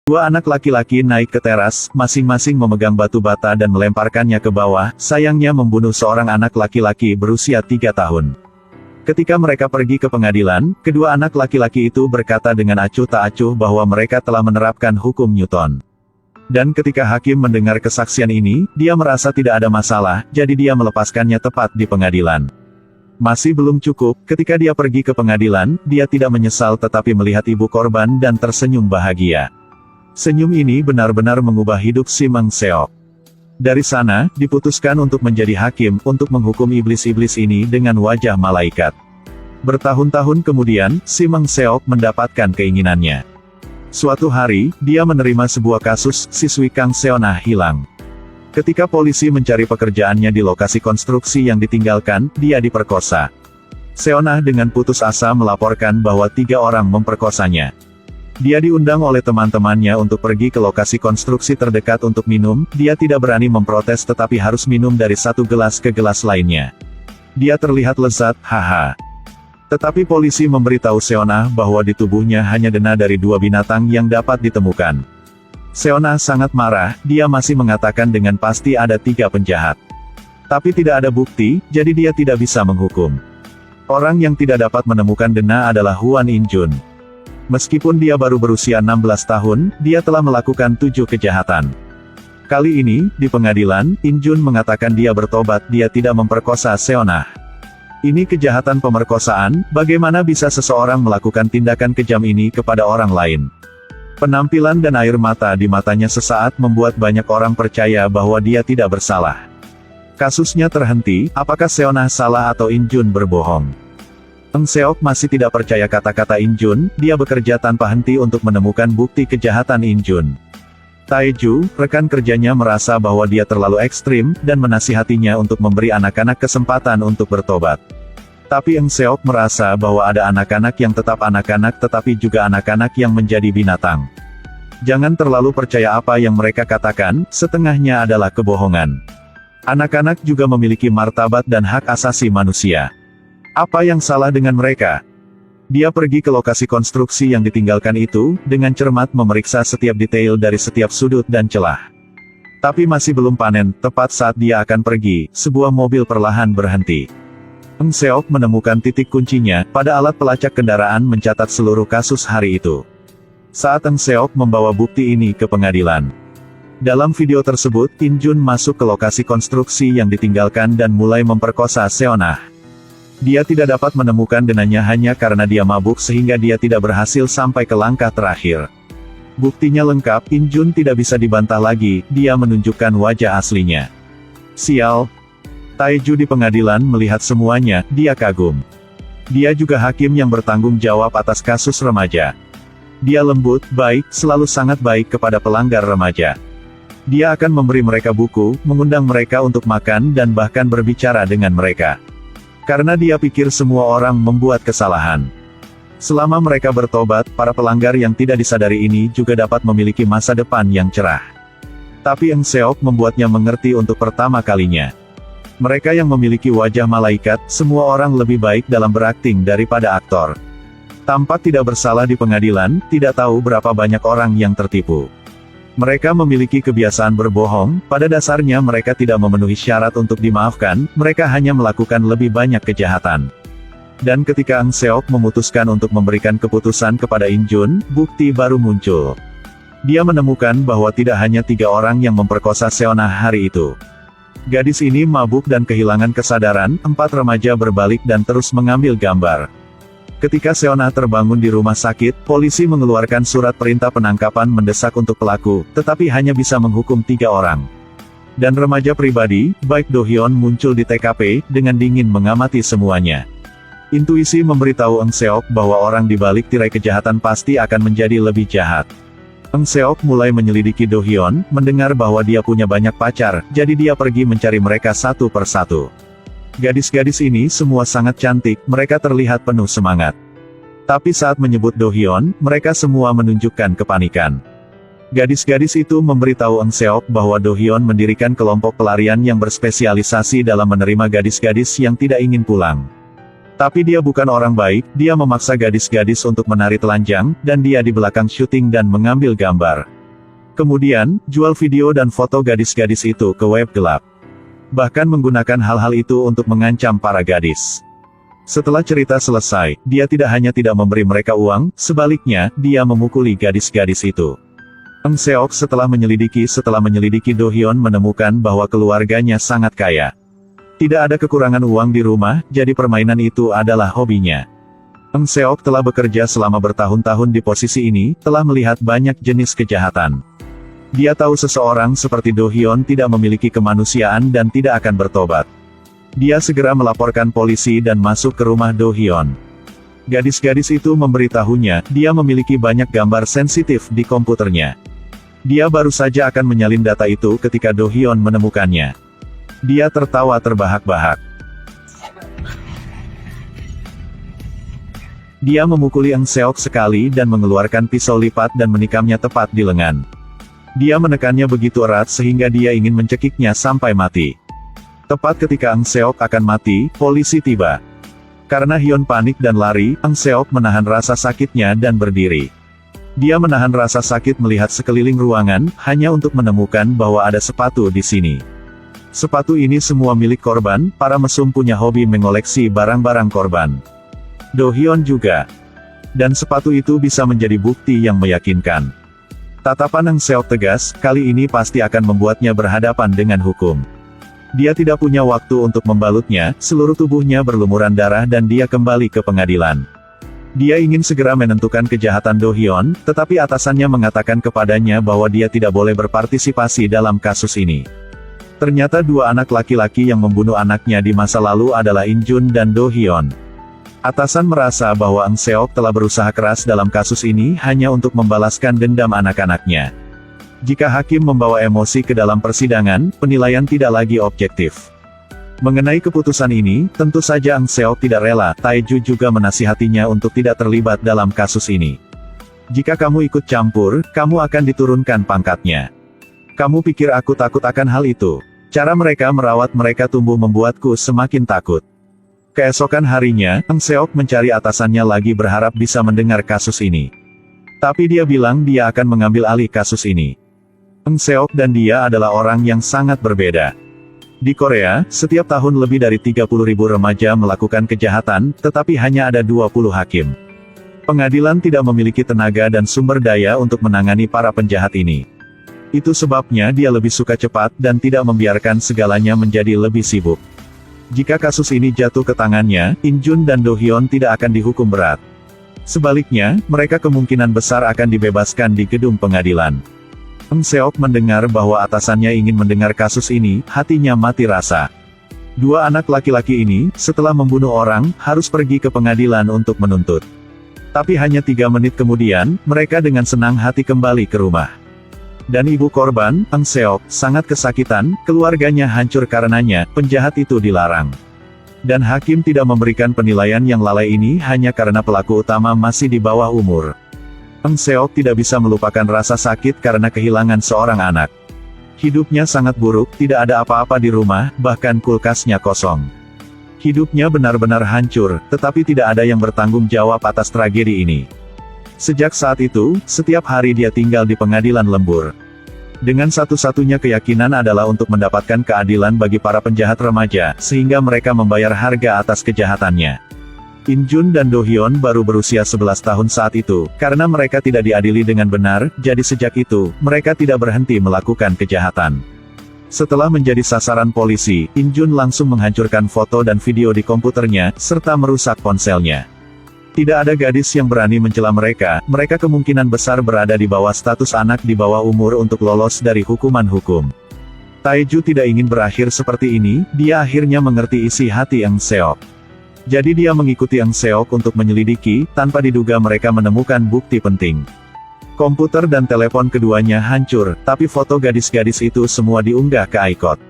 Dua anak laki-laki naik ke teras, masing-masing memegang batu bata dan melemparkannya ke bawah, sayangnya membunuh seorang anak laki-laki berusia 3 tahun. Ketika mereka pergi ke pengadilan, kedua anak laki-laki itu berkata dengan acuh tak acuh bahwa mereka telah menerapkan hukum Newton. Dan ketika hakim mendengar kesaksian ini, dia merasa tidak ada masalah, jadi dia melepaskannya tepat di pengadilan. Masih belum cukup, ketika dia pergi ke pengadilan, dia tidak menyesal tetapi melihat ibu korban dan tersenyum bahagia. Senyum ini benar-benar mengubah hidup Sim Eng Seok. Dari sana, diputuskan untuk menjadi hakim, untuk menghukum iblis-iblis ini dengan wajah malaikat. Bertahun-tahun kemudian, Sim Eng Seok mendapatkan keinginannya. Suatu hari, dia menerima sebuah kasus, siswi Kang Seonah hilang. Ketika polisi mencari pekerjaannya di lokasi konstruksi yang ditinggalkan, dia diperkosa. Seonah dengan putus asa melaporkan bahwa 3 orang memperkosanya. Dia diundang oleh teman-temannya untuk pergi ke lokasi konstruksi terdekat untuk minum, dia tidak berani memprotes tetapi harus minum dari satu gelas ke gelas lainnya. Dia terlihat lezat, haha. Tetapi polisi memberitahu Seonah bahwa di tubuhnya hanya DNA dari 2 binatang yang dapat ditemukan. Seonah sangat marah, dia masih mengatakan dengan pasti ada 3 penjahat. Tapi tidak ada bukti, jadi dia tidak bisa menghukum. Orang yang tidak dapat menemukan DNA adalah Hwan In-jun. Meskipun dia baru berusia 16 tahun, dia telah melakukan 7 kejahatan. Kali ini, di pengadilan, In-jun mengatakan dia bertobat, dia tidak memperkosa Seonah. Ini kejahatan pemerkosaan, bagaimana bisa seseorang melakukan tindakan kejam ini kepada orang lain? Penampilan dan air mata di matanya sesaat membuat banyak orang percaya bahwa dia tidak bersalah. Kasusnya terhenti, apakah Seonah salah atau In-jun berbohong? Eng Seok masih tidak percaya kata-kata In-jun, dia bekerja tanpa henti untuk menemukan bukti kejahatan In-jun. Taeju, rekan kerjanya merasa bahwa dia terlalu ekstrim, dan menasihatinya untuk memberi anak-anak kesempatan untuk bertobat. Tapi Eng Seok merasa bahwa ada anak-anak yang tetap anak-anak tetapi juga anak-anak yang menjadi binatang. Jangan terlalu percaya apa yang mereka katakan, setengahnya adalah kebohongan. Anak-anak juga memiliki martabat dan hak asasi manusia. Apa yang salah dengan mereka? Dia pergi ke lokasi konstruksi yang ditinggalkan itu, dengan cermat memeriksa setiap detail dari setiap sudut dan celah. Tapi masih belum panen, tepat saat dia akan pergi, sebuah mobil perlahan berhenti. Eng Seok menemukan titik kuncinya, pada alat pelacak kendaraan mencatat seluruh kasus hari itu. Saat Eng Seok membawa bukti ini ke pengadilan. Dalam video tersebut, In-jun masuk ke lokasi konstruksi yang ditinggalkan dan mulai memperkosa Seonah. Dia tidak dapat menemukan denanya hanya karena dia mabuk sehingga dia tidak berhasil sampai ke langkah terakhir. Buktinya lengkap, In-jun tidak bisa dibantah lagi, dia menunjukkan wajah aslinya. Sial. Taeju di pengadilan melihat semuanya, dia kagum. Dia juga hakim yang bertanggung jawab atas kasus remaja. Dia lembut, baik, selalu sangat baik kepada pelanggar remaja. Dia akan memberi mereka buku, mengundang mereka untuk makan dan bahkan berbicara dengan mereka. Karena dia pikir semua orang membuat kesalahan. Selama mereka bertobat, para pelanggar yang tidak disadari ini juga dapat memiliki masa depan yang cerah. Tapi Eng Seok membuatnya mengerti untuk pertama kalinya. Mereka yang memiliki wajah malaikat, semua orang lebih baik dalam berakting daripada aktor. Tampak tidak bersalah di pengadilan, tidak tahu berapa banyak orang yang tertipu. Mereka memiliki kebiasaan berbohong, pada dasarnya mereka tidak memenuhi syarat untuk dimaafkan, mereka hanya melakukan lebih banyak kejahatan. Dan ketika Eng Seok memutuskan untuk memberikan keputusan kepada In-jun, bukti baru muncul. Dia menemukan bahwa tidak hanya 3 orang yang memperkosa Seonah hari itu. Gadis ini mabuk dan kehilangan kesadaran, 4 remaja berbalik dan terus mengambil gambar. Ketika Seonah terbangun di rumah sakit, polisi mengeluarkan surat perintah penangkapan mendesak untuk pelaku, tetapi hanya bisa menghukum 3 orang. Dan remaja pribadi, Baek Do-hyun muncul di TKP, dengan dingin mengamati semuanya. Intuisi memberitahu Eng Seok bahwa orang di balik tirai kejahatan pasti akan menjadi lebih jahat. Eng Seok mulai menyelidiki Do-hyun, mendengar bahwa dia punya banyak pacar, jadi dia pergi mencari mereka satu persatu. Gadis-gadis ini semua sangat cantik, mereka terlihat penuh semangat. Tapi saat menyebut Do-hyun, mereka semua menunjukkan kepanikan. Gadis-gadis itu memberitahu Eng Seok bahwa Do-hyun mendirikan kelompok pelarian yang berspesialisasi dalam menerima gadis-gadis yang tidak ingin pulang. Tapi dia bukan orang baik, dia memaksa gadis-gadis untuk menari telanjang, dan dia di belakang syuting dan mengambil gambar. Kemudian, jual video dan foto gadis-gadis itu ke web gelap. Bahkan menggunakan hal-hal itu untuk mengancam para gadis. Setelah cerita selesai, dia tidak hanya tidak memberi mereka uang, sebaliknya, dia memukuli gadis-gadis itu. Eng Seok setelah menyelidiki Do Hyun menemukan bahwa keluarganya sangat kaya. Tidak ada kekurangan uang di rumah, jadi permainan itu adalah hobinya. Eng Seok telah bekerja selama bertahun-tahun di posisi ini, telah melihat banyak jenis kejahatan. Dia tahu seseorang seperti Do Hyun tidak memiliki kemanusiaan dan tidak akan bertobat. Dia segera melaporkan polisi dan masuk ke rumah Do Hyun. Gadis-gadis itu memberitahunya, dia memiliki banyak gambar sensitif di komputernya. Dia baru saja akan menyalin data itu ketika Do Hyun menemukannya. Dia tertawa terbahak-bahak. Dia memukuli Eng Seok sekali dan mengeluarkan pisau lipat dan menikamnya tepat di lengan. Dia menekannya begitu erat sehingga dia ingin mencekiknya sampai mati. Tepat ketika Eng Seok akan mati, polisi tiba. Karena Hyun panik dan lari, Eng Seok menahan rasa sakitnya dan berdiri. Dia menahan rasa sakit melihat sekeliling ruangan, hanya untuk menemukan bahwa ada sepatu di sini. Sepatu ini semua milik korban, para mesum punya hobi mengoleksi barang-barang korban. Do Hyun juga. Dan sepatu itu bisa menjadi bukti yang meyakinkan. Tatapan Eng Seok tegas, kali ini pasti akan membuatnya berhadapan dengan hukum. Dia tidak punya waktu untuk membalutnya, seluruh tubuhnya berlumuran darah dan dia kembali ke pengadilan. Dia ingin segera menentukan kejahatan Do Hyun, tetapi atasannya mengatakan kepadanya bahwa dia tidak boleh berpartisipasi dalam kasus ini. Ternyata dua anak laki-laki yang membunuh anaknya di masa lalu adalah In Jun dan Do Hyun. Atasan merasa bahwa Eng Seok telah berusaha keras dalam kasus ini hanya untuk membalaskan dendam anak-anaknya. Jika hakim membawa emosi ke dalam persidangan, penilaian tidak lagi objektif. Mengenai keputusan ini, tentu saja Eng Seok tidak rela, Taeju juga menasihatinya untuk tidak terlibat dalam kasus ini. Jika kamu ikut campur, kamu akan diturunkan pangkatnya. Kamu pikir aku takut akan hal itu? Cara mereka merawat mereka tumbuh membuatku semakin takut. Keesokan harinya, Eng Seok mencari atasannya lagi berharap bisa mendengar kasus ini. Tapi dia bilang dia akan mengambil alih kasus ini. Eng Seok dan dia adalah orang yang sangat berbeda. Di Korea, setiap tahun lebih dari 30.000 remaja melakukan kejahatan, tetapi hanya ada 20 hakim. Pengadilan tidak memiliki tenaga dan sumber daya untuk menangani para penjahat ini. Itu sebabnya dia lebih suka cepat dan tidak membiarkan segalanya menjadi lebih sibuk. Jika kasus ini jatuh ke tangannya, In Jun dan Do Hyun tidak akan dihukum berat. Sebaliknya, mereka kemungkinan besar akan dibebaskan di gedung pengadilan. Eng Seok mendengar bahwa atasannya ingin mendengar kasus ini, hatinya mati rasa. Dua anak laki-laki ini, setelah membunuh orang, harus pergi ke pengadilan untuk menuntut. Tapi hanya 3 menit kemudian, mereka dengan senang hati kembali ke rumah. Dan ibu korban, Eng Seok, sangat kesakitan, keluarganya hancur karenanya, penjahat itu dilarang. Dan hakim tidak memberikan penilaian yang lalai ini hanya karena pelaku utama masih di bawah umur. Eng Seok tidak bisa melupakan rasa sakit karena kehilangan seorang anak. Hidupnya sangat buruk, tidak ada apa-apa di rumah, bahkan kulkasnya kosong. Hidupnya benar-benar hancur, tetapi tidak ada yang bertanggung jawab atas tragedi ini. Sejak saat itu, setiap hari dia tinggal di pengadilan lembur. Dengan satu-satunya keyakinan adalah untuk mendapatkan keadilan bagi para penjahat remaja, sehingga mereka membayar harga atas kejahatannya. In Jun dan Do Hyun baru berusia 11 tahun saat itu, karena mereka tidak diadili dengan benar, jadi sejak itu, mereka tidak berhenti melakukan kejahatan. Setelah menjadi sasaran polisi, In Jun langsung menghancurkan foto dan video di komputernya, serta merusak ponselnya. Tidak ada gadis yang berani mencela mereka, mereka kemungkinan besar berada di bawah status anak di bawah umur untuk lolos dari hukuman hukum. Taeju tidak ingin berakhir seperti ini, dia akhirnya mengerti isi hati Eng Seok. Jadi dia mengikuti Eng Seok untuk menyelidiki, tanpa diduga mereka menemukan bukti penting. Komputer dan telepon keduanya hancur, tapi foto gadis-gadis itu semua diunggah ke iCloud.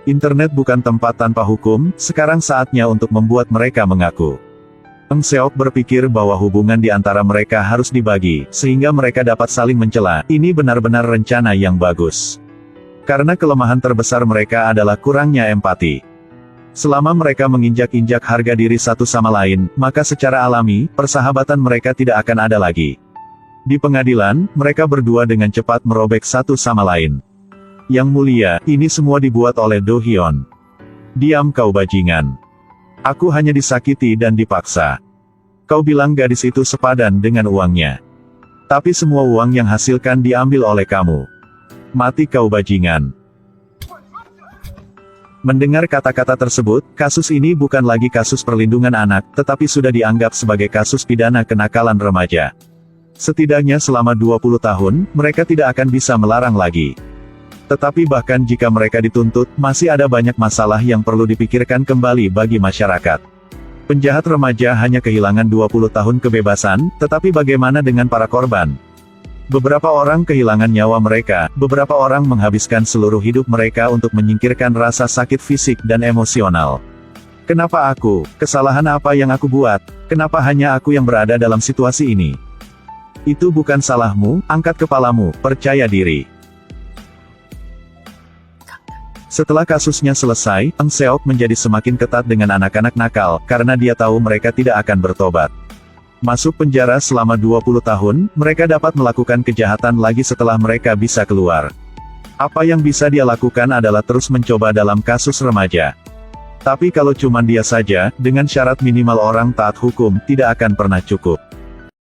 Internet bukan tempat tanpa hukum, sekarang saatnya untuk membuat mereka mengaku. Eng Seok berpikir bahwa hubungan di antara mereka harus dibagi, sehingga mereka dapat saling mencela. Ini benar-benar rencana yang bagus. Karena kelemahan terbesar mereka adalah kurangnya empati. Selama mereka menginjak-injak harga diri satu sama lain, maka secara alami, persahabatan mereka tidak akan ada lagi. Di pengadilan, mereka berdua dengan cepat merobek satu sama lain. Yang mulia, ini semua dibuat oleh Do Hyun. Diam kau bajingan. Aku hanya disakiti dan dipaksa. Kau bilang gadis itu sepadan dengan uangnya. Tapi semua uang yang hasilkan diambil oleh kamu. Mati kau bajingan. Mendengar kata-kata tersebut, kasus ini bukan lagi kasus perlindungan anak, tetapi sudah dianggap sebagai kasus pidana kenakalan remaja. Setidaknya selama 20 tahun, mereka tidak akan bisa melarang lagi. Tetapi bahkan jika mereka dituntut, masih ada banyak masalah yang perlu dipikirkan kembali bagi masyarakat. Penjahat remaja hanya kehilangan 20 tahun kebebasan, tetapi bagaimana dengan para korban? Beberapa orang kehilangan nyawa mereka, beberapa orang menghabiskan seluruh hidup mereka untuk menyingkirkan rasa sakit fisik dan emosional. Kenapa aku? Kesalahan apa yang aku buat? Kenapa hanya aku yang berada dalam situasi ini? Itu bukan salahmu, angkat kepalamu, percaya diri. Setelah kasusnya selesai, Eng Seok menjadi semakin ketat dengan anak-anak nakal, karena dia tahu mereka tidak akan bertobat. Masuk penjara selama 20 tahun, mereka dapat melakukan kejahatan lagi setelah mereka bisa keluar. Apa yang bisa dia lakukan adalah terus mencoba dalam kasus remaja. Tapi kalau cuma dia saja, dengan syarat minimal orang taat hukum, tidak akan pernah cukup.